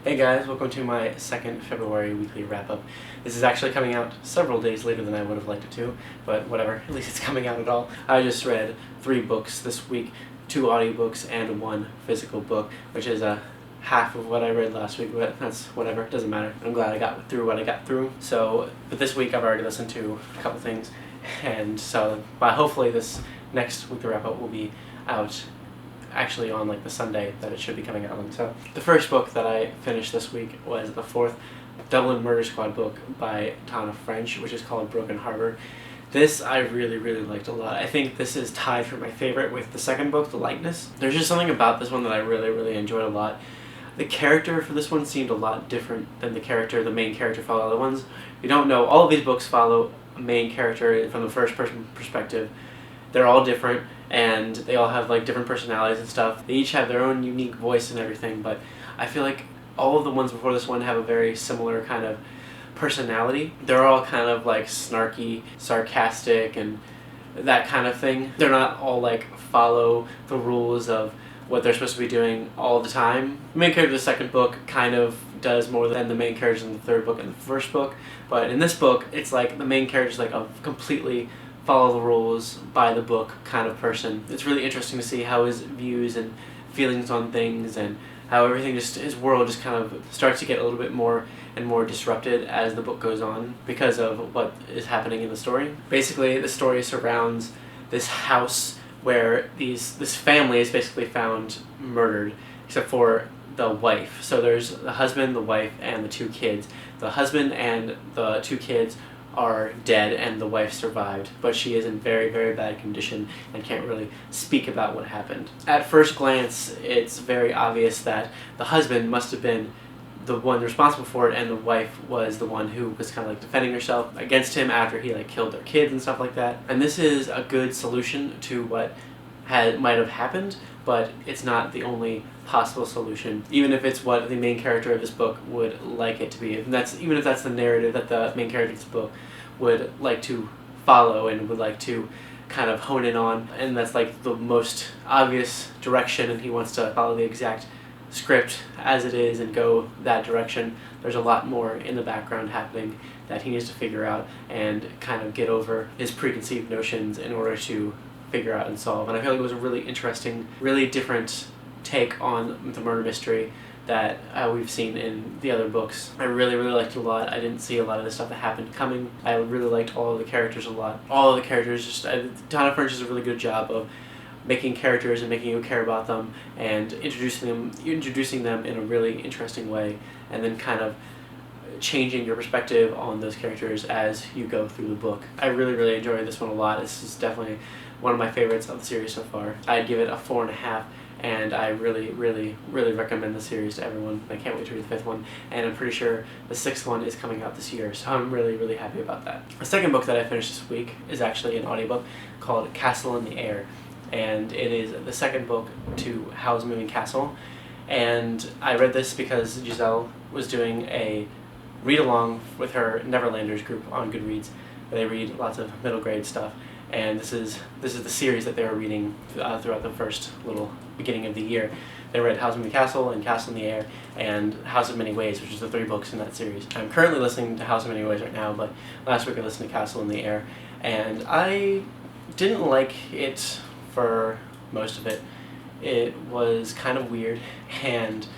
Hey guys, welcome to my second February weekly wrap-up. This is actually coming out several days later than I would have liked it to, but whatever, at least it's coming out at all. I just read 3 books this week, 2 audiobooks and 1 physical book, which is half of what I read last week, but that's whatever, it doesn't matter. I'm glad I got through what I got through. But this week I've already listened to a couple things, and so hopefully this next weekly wrap-up will be out actually on like the Sunday that it should be coming out on. So the first book that I finished this week was the 4th Dublin Murder Squad book by Tana French, which is called Broken Harbour. This I really liked a lot. I think this is tied for my favorite with the second book, The Likeness. There's just something about this one that I really enjoyed a lot. The character for this one seemed a lot different than the main character for all the other ones. You don't know, all of these books follow a main character from the first person perspective. They're all different, and they all have like different personalities and stuff. They each have their own unique voice and everything, but I feel like all of the ones before this one have a very similar kind of personality. They're all kind of like snarky, sarcastic, and that kind of thing. They're not all like follow the rules of what they're supposed to be doing all the time. The main character of the second book kind of does more than the main characters in the third book and the first book, but in this book it's like the main character is like a completely follow the rules by the book kind of person. It's really interesting to see how his views and feelings on things and how everything his world just kind of starts to get a little bit more and more disrupted as the book goes on because of what is happening in the story. Basically, the story surrounds this house where this family is basically found murdered, except for the wife. So there's the husband, the wife, and the 2 kids. The husband and the 2 kids are dead and the wife survived, but she is in very bad condition and can't really speak about what happened. At first glance, it's very obvious that the husband must have been the one responsible for it, and the wife was the one who was kind of like defending herself against him after he like killed their kids and stuff like that. And this is a good solution to what might have happened, but it's not the only possible solution, even if it's what the main character of this book would like it to be. Even if that's the narrative that the main character of this book would like to follow and would like to kind of hone in on, and that's like the most obvious direction, and he wants to follow the exact script as it is and go that direction. There's a lot more in the background happening that he needs to figure out and kind of get over his preconceived notions in order to figure out and solve. And I feel like it was a really interesting, really different take on the murder mystery that we've seen in the other books. I really liked it a lot. I didn't see a lot of the stuff that happened coming. I really liked all of the characters a lot. All of the characters, Tana French does a really good job of making characters and making you care about them and introducing them in a really interesting way, and then kind of changing your perspective on those characters as you go through the book. I really enjoyed this one a lot. This is definitely one of my favorites of the series so far. I'd give it a 4.5. And I really recommend the series to everyone. I can't wait to read the 5th one, and I'm pretty sure the 6th one is coming out this year, so I'm really happy about that. The second book that I finished this week is actually an audiobook called Castle in the Air, and it is the second book to Howl's Moving Castle, and I read this because Giselle was doing a read-along with her Neverlanders group on Goodreads, where they read lots of middle grade stuff. And this is the series that they were reading throughout the first little beginning of the year. They read House of the Castle and Castle in the Air and House of Many Ways, which is the 3 books in that series. I'm currently listening to House of Many Ways right now, but last week I listened to Castle in the Air, and I didn't like it for most of it. It was kind of weird, and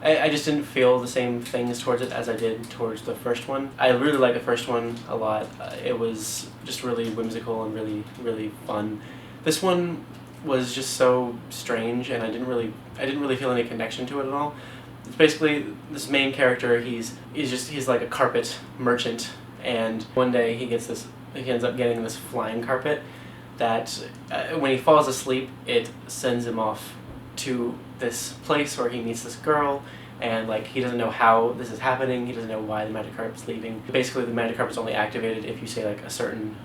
I just didn't feel the same things towards it as I did towards the first one. I really liked the first one a lot. It was just really whimsical and really fun. This one was just so strange, and I didn't really feel any connection to it at all. It's basically this main character. He's like a carpet merchant, and one day he ends up getting this flying carpet that when he falls asleep, it sends him off to this place where he meets this girl, and like he doesn't know how this is happening. He doesn't know why the magic carpet's leaving. Basically, the magic carpet's only activated if you say like a certain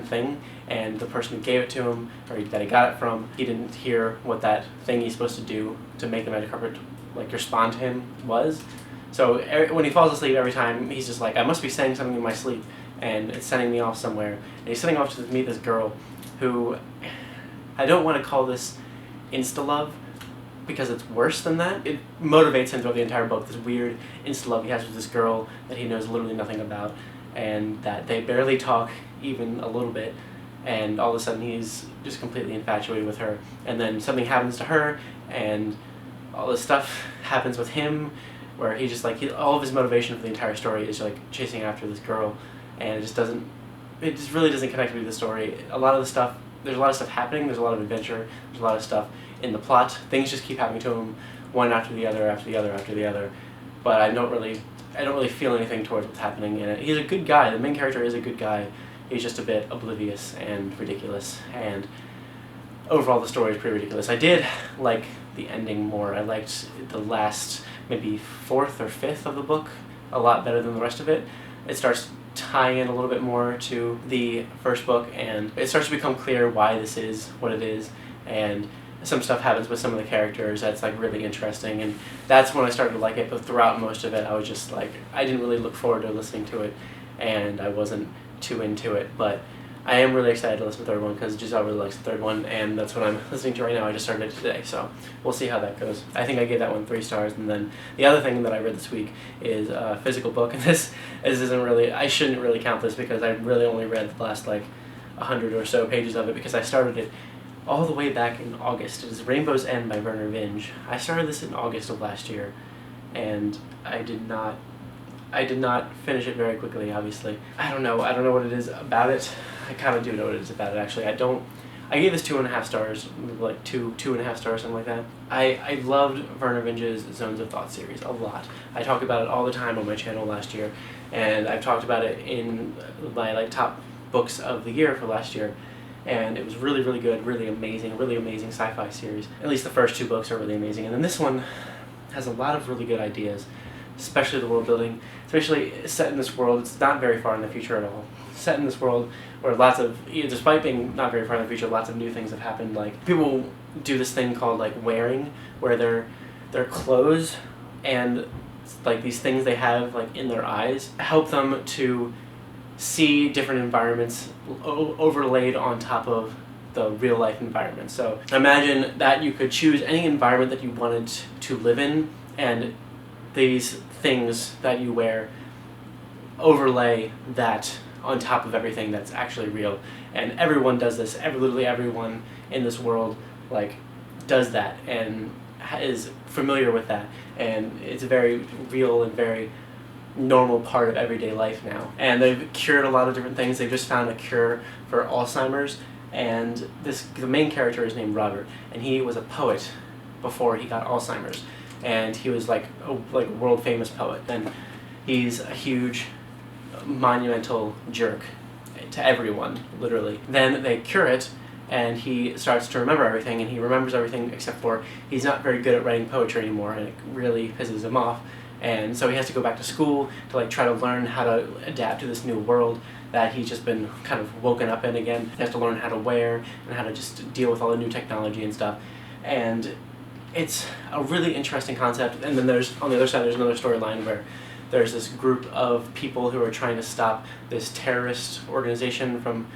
thing, and the person who gave it to him or that he got it from, he didn't hear what that thing he's supposed to do to make the magic carpet like respond to him was. So when he falls asleep, every time he's just like, I must be saying something in my sleep, and it's sending me off somewhere. And he's sending off to meet this girl who I don't want to call this insta-love, because it's worse than that. It motivates him throughout the entire book, this weird instant love he has with this girl that he knows literally nothing about, and that they barely talk even a little bit, and all of a sudden he's just completely infatuated with her, and then something happens to her, and all this stuff happens with him, where he just like, all of his motivation for the entire story is like chasing after this girl, and it just really doesn't connect me to the story. There's a lot of stuff happening, there's a lot of adventure, there's a lot of stuff in the plot, things just keep happening to him, one after the other, after the other, after the other, but I don't really feel anything towards what's happening in it. He's a good guy, the main character is a good guy, he's just a bit oblivious and ridiculous, and overall the story is pretty ridiculous. I did like the ending more. I liked the last maybe 4th or 5th of the book a lot better than the rest of it. It starts tying in a little bit more to the first book, and it starts to become clear why this is what it is, and some stuff happens with some of the characters that's like really interesting, and that's when I started to like it. But throughout most of it I was just like, I didn't really look forward to listening to it, and I wasn't too into it, but I am really excited to listen to the third one because Giselle really likes the third one, and that's what I'm listening to right now. I just started it today, so we'll see how that goes. I think I gave that one 3 stars, and then the other thing that I read this week is a physical book, and this isn't really, I shouldn't really count this because I really only read the last like 100 or so pages of it because I started it all the way back in August. It is Rainbow's End by Werner Vinge. I started this in August of last year, and I did not finish it very quickly, obviously. I don't know what it is about it. I kind of do know what it is about it, actually. I gave this 2.5 stars, like 2.5 stars, something like that. I loved Werner Vinge's Zones of Thought series a lot. I talked about it all the time on my channel last year, and I've talked about it in my like top books of the year for last year, and it was really, really good, really amazing sci-fi series. At least the first 2 books are really amazing, and then this one has a lot of really good ideas, especially the world building, especially set in this world. It's not very far in the future at all. Set in this world where despite being not very far in the future, lots of new things have happened. Like, people do this thing called like wearing, where their clothes and like these things they have like in their eyes help them to see different environments overlaid on top of the real life environment. So imagine that you could choose any environment that you wanted to live in, and these things that you wear overlay that on top of everything that's actually real. And everyone does this. Literally everyone in this world like does that and is familiar with that, and it's a very real and very normal part of everyday life now. And they've cured a lot of different things. They've just found a cure for Alzheimer's, and the main character is named Robert, and he was a poet before he got Alzheimer's, and he was like a world famous poet, and he's a huge monumental jerk to everyone, literally. Then they cure it, and he starts to remember everything, and he remembers everything except for he's not very good at writing poetry anymore, and it really pisses him off. And so he has to go back to school to like try to learn how to adapt to this new world that he's just been kind of woken up in again. He has to learn how to wear and how to just deal with all the new technology and stuff. And it's a really interesting concept. And then on the other side, there's another storyline where there's this group of people who are trying to stop this terrorist organization from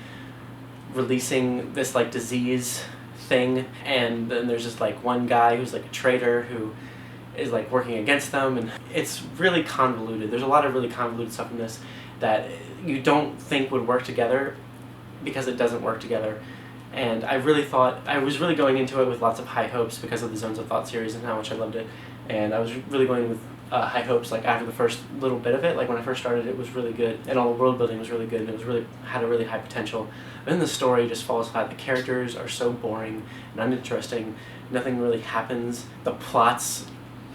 releasing this like disease thing. And then there's just like one guy who's like a traitor who is like working against them, and it's really convoluted. There's a lot of really convoluted stuff in this that you don't think would work together because it doesn't work together. And I was really going into it with lots of high hopes because of the Zones of Thought series and how much I loved it. And I was really going with high hopes like after the first little bit of it. Like when I first started, it was really good, and all the world building was really good, and it had a really high potential. But then the story just falls flat. The characters are so boring and uninteresting. Nothing really happens. The plots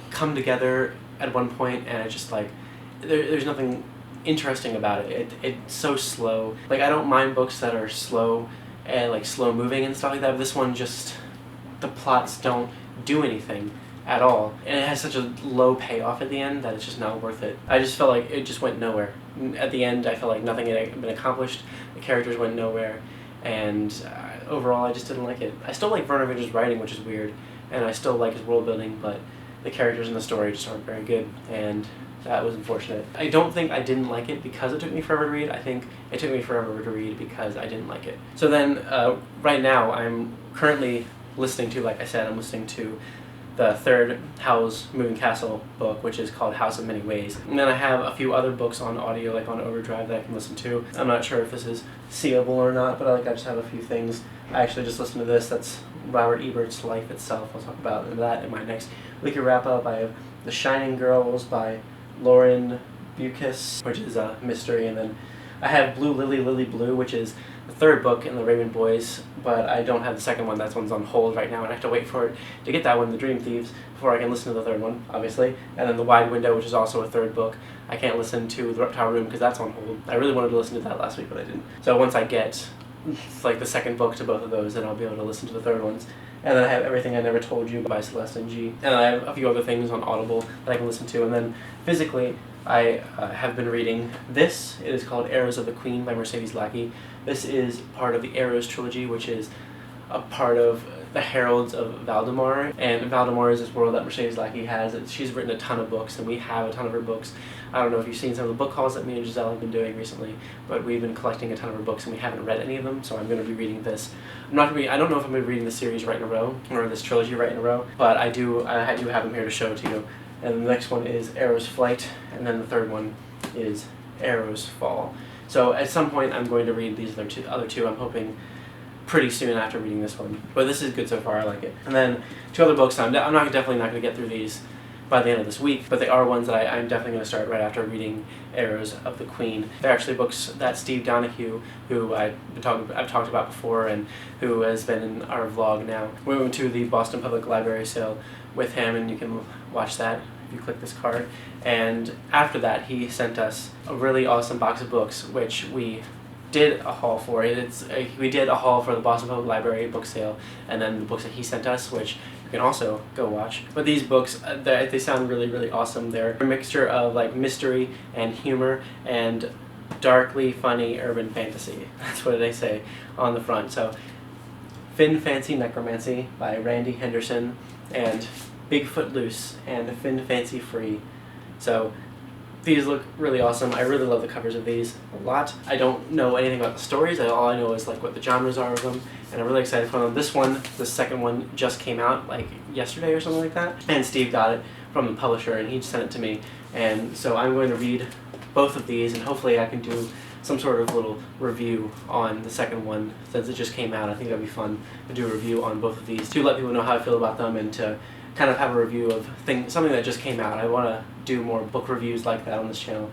come together at one point, and it's just like there's nothing interesting about it. It's so slow. Like, I don't mind books that are slow and like slow moving and stuff like that, but this one just, the plots don't do anything at all, and it has such a low payoff at the end that it's just not worth it. I just felt like it just went nowhere. At the end I felt like nothing had been accomplished. The characters went nowhere, and overall I just didn't like it. I still like Werner Vinge's writing, which is weird, and I still like his world building, but the characters in the story just aren't very good, and that was unfortunate. I don't think I didn't like it because it took me forever to read. I think it took me forever to read because I didn't like it. So then, right now, I'm currently listening to, like I said, I'm listening to the third Howl's Moving Castle book, which is called House of Many Ways. And then I have a few other books on audio, like on Overdrive, that I can listen to. I'm not sure if this is seeable or not, but I just have a few things. I actually just listened to this. That's Robert Ebert's Life Itself. I'll talk about that in my next weekly wrap-up. I have The Shining Girls by Lauren Bukis, which is a mystery, and then I have Blue Lily, Lily Blue, which is the third book in the Raven Boys, but I don't have the second one. That one's on hold right now, and I have to wait for it to get that one, The Dream Thieves, before I can listen to the third one, obviously. And then The Wide Window, which is also a third book. I can't listen to The Reptile Room because that's on hold. I really wanted to listen to that last week, but I didn't. So once I get like the second book to both of those, then I'll be able to listen to the third ones. And then I have Everything I Never Told You by Celeste and G. And I have a few other things on Audible that I can listen to. And then physically, I have been reading this. It is called Arrows of the Queen by Mercedes Lackey. This is part of the Arrows trilogy, which is a part of the Heralds of Valdemar. And Valdemar is this world that Mercedes Lackey has. She's written a ton of books, and we have a ton of her books. I don't know if you've seen some of the book hauls that me and Giselle have been doing recently, but we've been collecting a ton of her books, and we haven't read any of them, so I'm going to be reading this. I don't know if I'm going to be reading the series right in a row, or this trilogy right in a row, but I do have them here to show to you. And the next one is Arrow's Flight, and then the third one is Arrow's Fall. So at some point I'm going to read these other two. I'm hoping pretty soon after reading this one. But this is good so far, I like it. And then two other books, I'm definitely not going to get through these by the end of this week, but they are ones that I'm definitely going to start right after reading Arrows of the Queen. They're actually books that Steve Donahue, who I've talked about before and who has been in our vlog now. We went to the Boston Public Library sale with him, and you can watch that if you click this card. And after that, he sent us a really awesome box of books, which we did a haul for. We did a haul for the Boston Public Library book sale, and then the books that he sent us, which you can also go watch. But these books, they sound really, really awesome. They're a mixture of like mystery and humor and darkly funny urban fantasy. That's what they say on the front. So, Fin Fancy Necromancy by Randy Henderson, and Bigfoot Loose and Fin Fancy Free. So these look really awesome. I really love the covers of these a lot. I don't know anything about the stories. All I know is like what the genres are of them, and I'm really excited for them. This one, the second one, just came out like yesterday or something like that, and Steve got it from the publisher and he sent it to me, and so I'm going to read both of these, and hopefully I can do some sort of little review on the second one since it just came out. I think that'd be fun to do a review on both of these to let people know how I feel about them and to kind of have a review of something that just came out. I want to do more book reviews like that on this channel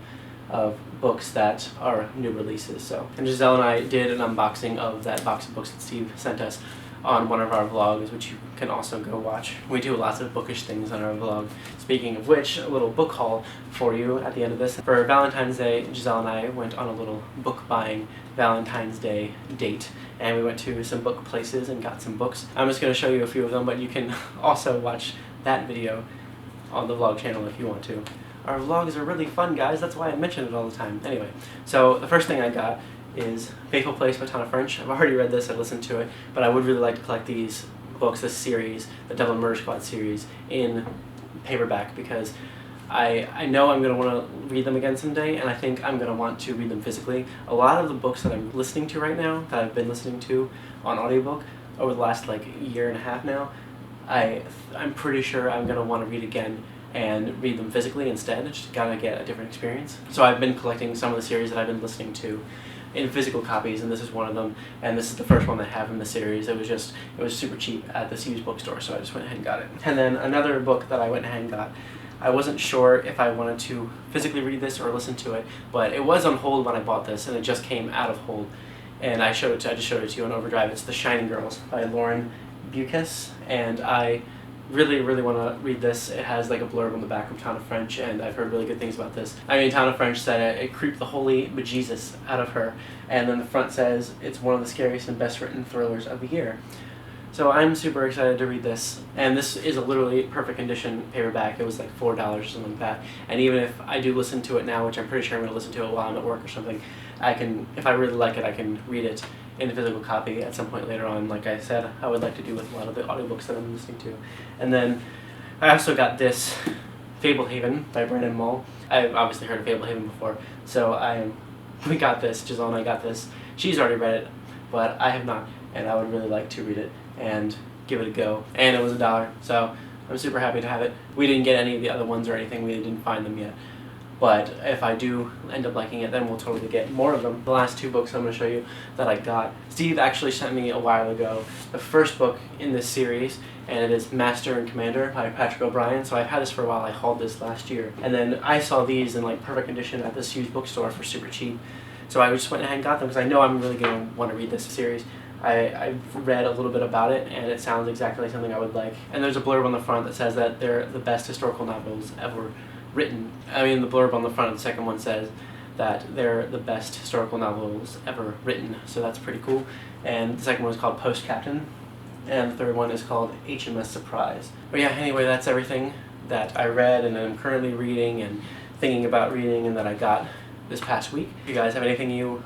of books that are new releases. So, and Giselle and I did an unboxing of that box of books that Steve sent us on one of our vlogs, which you can also go watch. We do lots of bookish things on our vlog. Speaking of which, a little book haul for you at the end of this. For Valentine's Day, Giselle and I went on a little book buying Valentine's Day date, and we went to some book places and got some books. I'm just going to show you a few of them, but you can also watch that video on the vlog channel if you want to. Our vlogs are really fun, guys. That's why I mention it all the time. Anyway, so the first thing I got is Fateful Place by Tana French. I've already read this, I've listened to it, but I would really like to collect these books, this series, the Devil Murder Squad series, in paperback, because I know I'm going to want to read them again someday, and I think I'm going to want to read them physically. A lot of the books that I'm listening to right now, that I've been listening to on audiobook over the last like year and a half now, I'm pretty sure I'm going to want to read again and read them physically instead. Just gotta get a different experience. So I've been collecting some of the series that I've been listening to in physical copies, and this is one of them, and this is the first one I have in the series. It was super cheap at the used bookstore, so I just went ahead and got it. And then another book that I went ahead and got, I wasn't sure if I wanted to physically read this or listen to it, but it was on hold when I bought this, and it just came out of hold, and I just showed it to you on Overdrive. It's The Shining Girls by Lauren Bukis, and I really, really want to read this. It has like a blurb on the back of Tana French, and I've heard really good things about this. I mean, Tana French said it creeped the holy bejesus out of her, and then the front says it's one of the scariest and best written thrillers of the year. So I'm super excited to read this, and this is a literally perfect condition paperback. It was like $4 or something like that, and even if I do listen to it now, which I'm pretty sure I'm going to listen to it while I'm at work or something, I can, if I really like it, I can read it in a physical copy at some point later on, like I said I would like to do with a lot of the audiobooks that I'm listening to. And then I also got this Fablehaven by Brandon Mull. I've obviously heard of Fablehaven before, so we got this, Giselle and I got this. She's already read it, but I have not, and I would really like to read it and give it a go. And it was $1, so I'm super happy to have it. We didn't get any of the other ones or anything, we didn't find them yet. But if I do end up liking it, then we'll totally get more of them. The last 2 books I'm going to show you that I got, Steve actually sent me a while ago the first book in this series, and it is Master and Commander by Patrick O'Brian. So I've had this for a while. I hauled this last year. And then I saw these in like perfect condition at this used bookstore for super cheap. So I just went ahead and got them because I know I'm really going to want to read this series. I've read a little bit about it, and it sounds exactly like something I would like. And there's a blurb on the front that says that they're the best historical novels ever written. I mean, the blurb on the front of the second one says that they're the best historical novels ever written, so that's pretty cool. And the second one is called Post Captain, and the third one is called HMS Surprise. But yeah, anyway, that's everything that I read and I'm currently reading and thinking about reading and that I got this past week. If you guys have anything you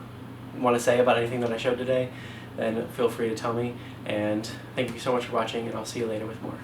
want to say about anything that I showed today, then feel free to tell me. And thank you so much for watching, and I'll see you later with more.